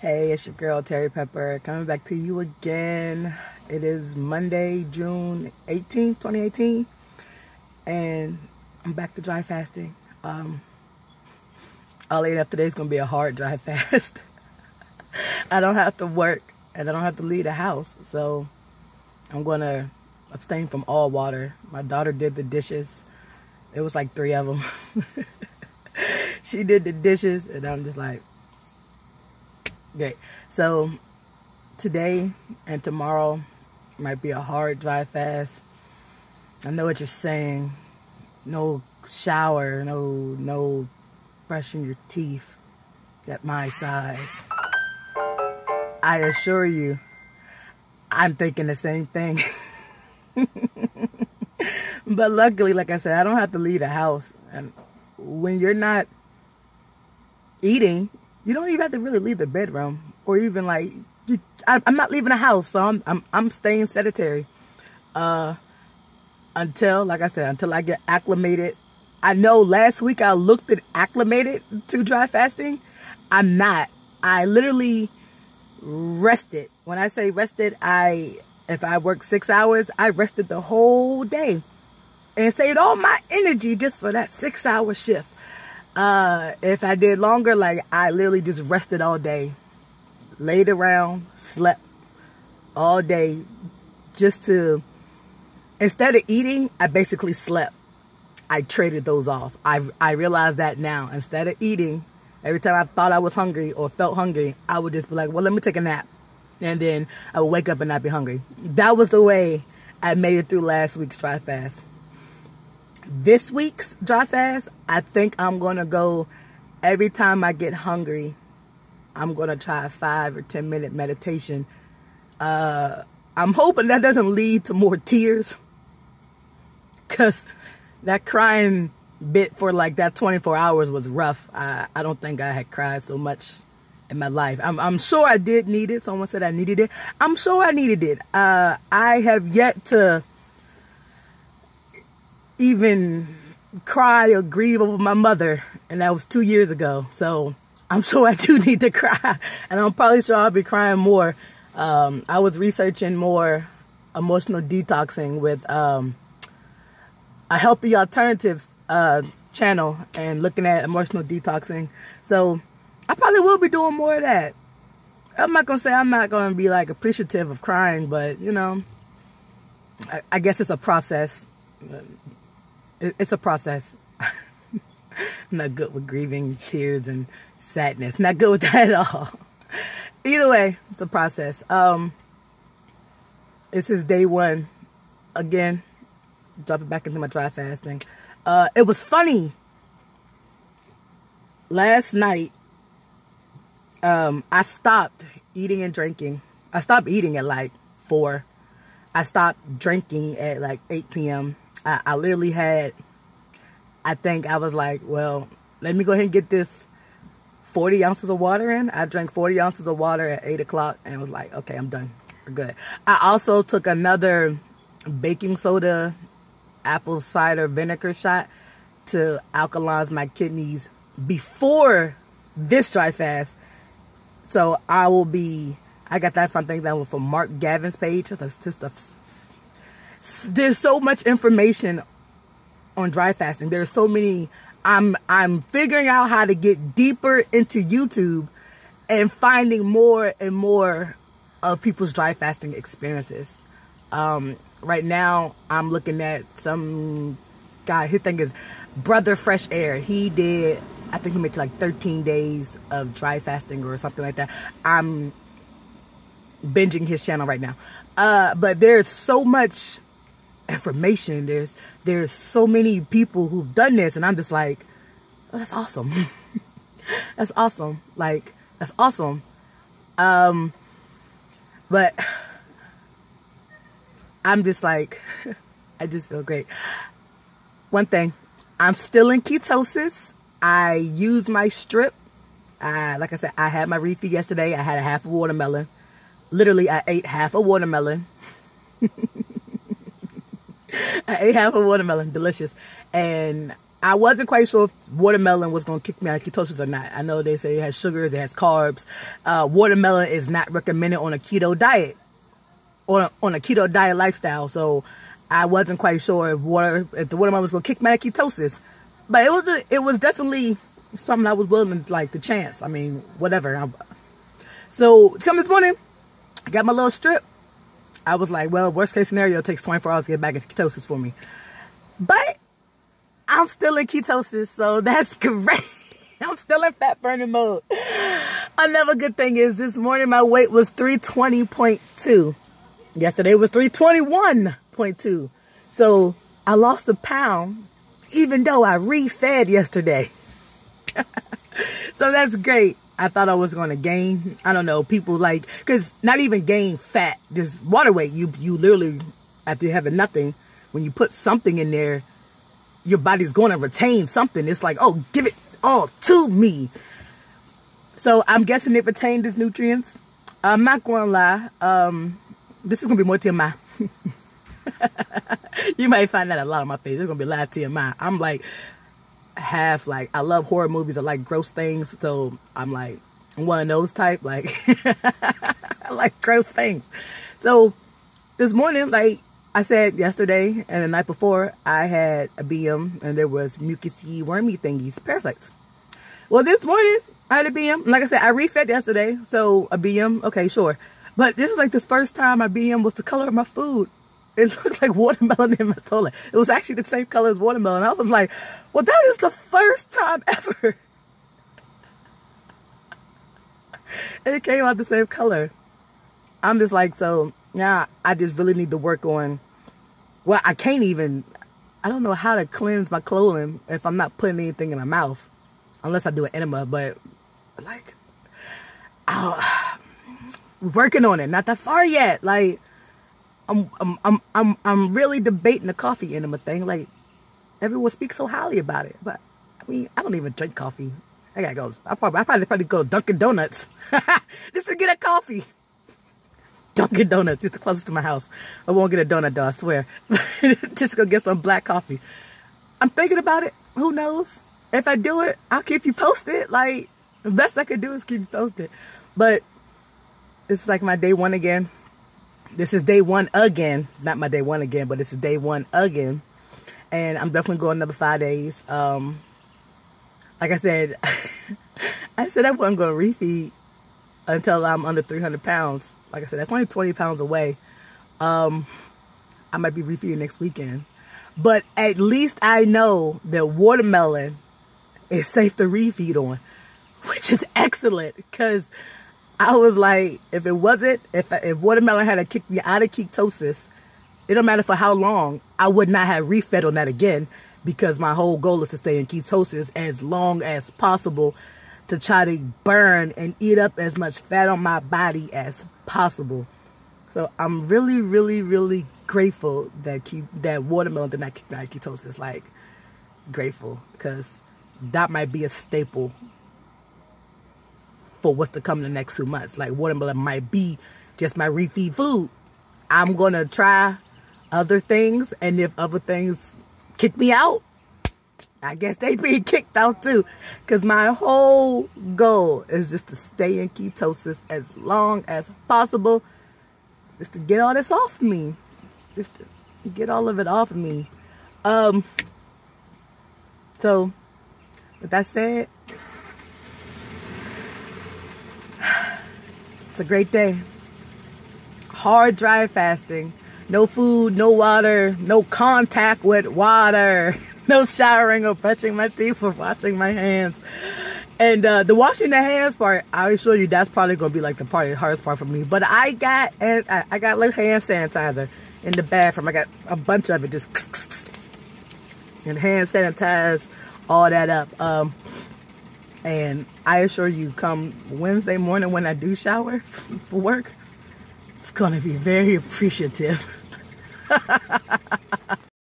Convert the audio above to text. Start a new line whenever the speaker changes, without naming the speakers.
Hey, it's your girl Terry Pepper coming back to you again. It is Monday, June 18th, 2018, and I'm back to dry fasting. Oddly enough, today's gonna be a hard dry fast. I don't have to work and I don't have to leave the house, so I'm gonna abstain from all water. My daughter did the dishes. It was like 3 of them. She did the dishes, and I'm just like, great. So today and tomorrow might be a hard dry fast. I know what you're saying. No shower, no brushing your teeth at my size. I assure you, I'm thinking the same thing. But luckily, like I said, I don't have to leave the house. And when you're not eating, you don't even have to really leave the bedroom, or even like I'm not leaving the house, so I'm staying sedentary until, like I said, until I get acclimated. I know last week I looked at acclimated to dry fasting. I'm not. I literally rested. When I say rested, if I worked 6 hours, I rested the whole day and saved all my energy just for that 6-hour shift. If I did longer, like I literally just rested all day, laid around, slept all day, just to, instead of eating, I basically slept. I traded those off. I realized that now. Instead of eating, every time I thought I was hungry or felt hungry, I would just be like, well, let me take a nap. And then I would wake up and not be hungry. That was the way I made it through last week's dry fast. This week's dry fast, I think I'm going to go, every time I get hungry, I'm going to try a 5 or 10 minute meditation. I'm hoping that doesn't lead to more tears, because that crying bit for like that 24 hours was rough. I don't think I had cried so much in my life. I'm sure I did need it. Someone said I needed it. I'm sure I needed it. I have yet to even cry or grieve over my mother, and that was 2 years ago. So I'm sure I do need to cry, and I'm probably sure I'll be crying more. I was researching more emotional detoxing with a healthy alternatives channel, and looking at emotional detoxing. So I probably will be doing more of that. I'm not gonna say I'm not gonna be like appreciative of crying, but you know, I guess it's a process. It's a process. I'm not good with grieving, tears, and sadness. Not good with that at all. Either way, it's a process. This is day 1. Again, dropping back into my dry fasting. It was funny. Last night, I stopped eating and drinking. I stopped eating at like 4. I stopped drinking at like 8 p.m. I literally had, I think I was like, well, let me go ahead and get this 40 ounces of water in. I drank 40 ounces of water at 8 o'clock and was like, okay, I'm done. We're good. I also took another baking soda, apple cider vinegar shot to alkalize my kidneys before this dry fast. So I got that from Mark Gavin's page. There's so much information on dry fasting. There's so many. I'm figuring out how to get deeper into YouTube and finding more and more of people's dry fasting experiences. Right now, I'm looking at some guy, his thing is Brother Fresh Air. He did, I think he made like 13 days of dry fasting or something like that. I'm binging his channel right now. But there's so much information. There's so many people who've done this, and I'm just like, oh, that's awesome. That's awesome. Like, that's awesome. But I'm just like, I just feel great. One thing, I'm still in ketosis. I use my strip. Like I said, I had my refeed yesterday. I had a half a watermelon. Literally, I ate half a watermelon. I ate half a watermelon, delicious. And I wasn't quite sure if watermelon was going to kick me out of ketosis or not. I know they say it has sugars, it has carbs. Watermelon is not recommended on a keto diet, on a keto diet lifestyle. So I wasn't quite sure if the watermelon was going to kick me out of ketosis. But it was definitely something I was willing to, like, the chance. I mean, whatever. So come this morning, I got my little strip. I was like, well, worst case scenario, it takes 24 hours to get back into ketosis for me. But I'm still in ketosis, so that's great. I'm still in fat burning mode. Another good thing is this morning my weight was 320.2. Yesterday was 321.2. So I lost a pound, even though I refed yesterday. So that's great. I thought I was going to gain, I don't know, people like, because not even gain fat, just water weight. You literally, after having nothing, when you put something in there, your body's going to retain something. It's like, oh, give it all to me. So I'm guessing it retained its nutrients. I'm not going to lie. This is going to be more TMI. You might find that a lot on my face. There's going to be a lot of TMI. I'm like, I love horror movies. I like gross things. So I'm like, I'm one of those type. Like, I like gross things. So this morning, like I said yesterday and the night before, I had a BM and there was mucusy, wormy thingies, parasites. Well, this morning I had a BM. Like I said, I refed yesterday. So a BM, okay, sure. But this was like the first time my BM was the color of my food. It looked like watermelon in my toilet. It was actually the same color as watermelon. I was like, well, that is the first time ever. And it came out the same color. I'm just like, so now I just really need to work on, well, I don't know how to cleanse my colon if I'm not putting anything in my mouth. Unless I do an enema, but like, working on it. Not that far yet. Like, I'm really debating the coffee enema thing. Like, everyone speaks so highly about it, but I mean, I don't even drink coffee. I gotta go. I probably go to Dunkin' Donuts just to get a coffee. Dunkin' Donuts is the closest to my house. I won't get a donut though, I swear. Just go get some black coffee. I'm thinking about it. Who knows? If I do it, I'll keep you posted. Like, the best I can do is keep you posted. But it's like my day one again. This is day one again. Not my day one again, but this is day one again. And I'm definitely going another 5 days. Like I said, I said I wasn't going to refeed until I'm under 300 pounds. Like I said, that's only 20 pounds away. I might be refeeding next weekend. But at least I know that watermelon is safe to refeed on, which is excellent. Because I was like, if it wasn't, if watermelon had to kick me out of ketosis, it don't matter for how long, I would not have refed on that again, because my whole goal is to stay in ketosis as long as possible to try to burn and eat up as much fat on my body as possible. So I'm really, really, really grateful that watermelon did not kick me out of ketosis. Like, grateful, because that might be a staple for what's to come in the next 2 months. Like, watermelon might be just my refeed food. I'm going to try other things, and if other things kick me out, I guess they be kicked out too. Because my whole goal is just to stay in ketosis as long as possible. Just to get all this off of me. Just to get all of it off of me. So, with that said, it's a great day. Hard, dry fasting. No food, no water, no contact with water. No showering or brushing my teeth or washing my hands. And the washing the hands part, I assure you, that's probably going to be like the hardest part for me. But I got like hand sanitizer in the bathroom. I got a bunch of it, just and hand sanitize all that up. And I assure you, come Wednesday morning when I do shower for work, it's going to be very appreciative.